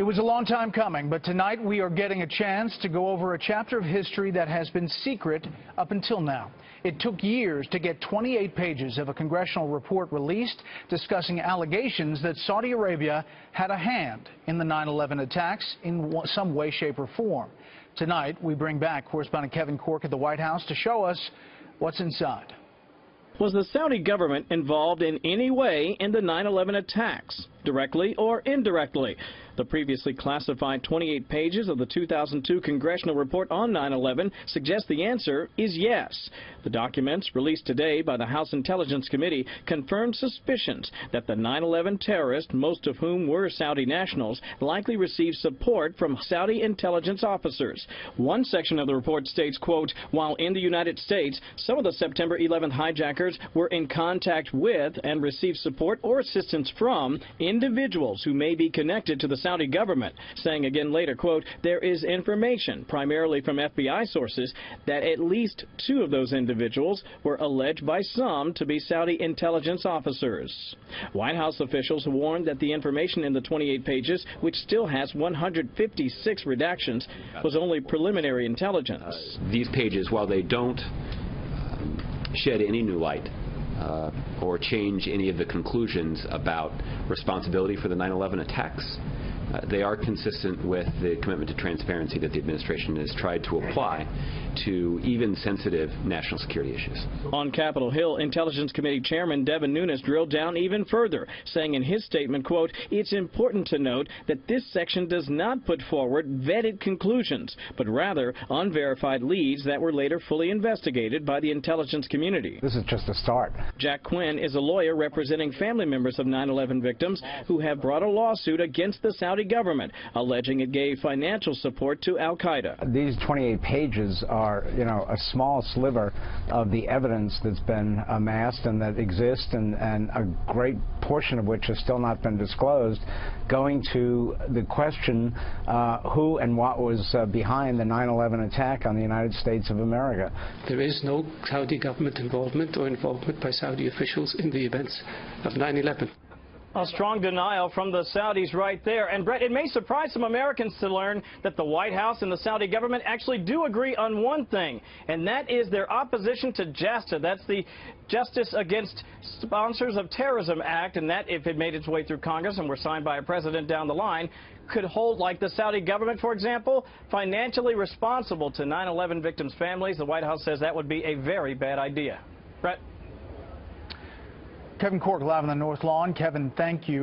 It was a long time coming, but tonight we are getting a chance to go over a chapter of history that has been secret up until now. It took years to get 28 pages of a congressional report released discussing allegations that Saudi Arabia had a hand in the 9/11 attacks in some way, shape, or form. Tonight, we bring back correspondent Kevin Corke at the White House to show us what's inside. Was the Saudi government involved in any way in the 9/11 attacks, directly or indirectly? The previously classified 28 pages of the 2002 congressional report on 9/11 suggest the answer is yes. The documents, released today by the House Intelligence Committee, confirmed suspicions that the 9/11 terrorists, most of whom were Saudi nationals, likely received support from Saudi intelligence officers. One section of the report states, quote, while in the United States, some of the September 11th hijackers were in contact with and received support or assistance from individuals who may be connected to the Saudi government, saying again later, quote, there is information, primarily from FBI sources, that at least 2 of those individuals were alleged by some to be Saudi intelligence officers. White House officials warned that the information in the 28 pages, which still has 156 redactions, was only preliminary intelligence. These pages, while they don't shed any new light or change any of the conclusions about responsibility for the 9/11 attacks, they are consistent with the commitment to transparency that the administration has tried to apply to even sensitive national security issues. On Capitol Hill, Intelligence Committee Chairman Devin Nunes drilled down even further, saying in his statement, quote, it's important to note that this section does not put forward vetted conclusions, but rather unverified leads that were later fully investigated by the intelligence community. This is just a start. Jack Quinn is a lawyer representing family members of 9/11 victims who have brought a lawsuit against the Saudi government, alleging it gave financial support to al-Qaeda. These 28 pages are, a small sliver of the evidence that's been amassed and that exists, and a great portion of which has still not been disclosed, going to the question who and what was behind the 9/11 attack on the United States of America. There is no Saudi government involvement or involvement by Saudi officials in the events of 9/11. A strong denial from the Saudis right there. And Brett, it may surprise some Americans to learn that the White House and the Saudi government actually do agree on one thing, and that is their opposition to JASTA. That's the Justice Against Sponsors of Terrorism Act, and that, if it made its way through Congress and were signed by a president down the line, could hold, like the Saudi government, for example, financially responsible to 9/11 victims' families. The White House says that would be a very bad idea. Brett? Kevin Corke live on the North Lawn. Kevin, thank you.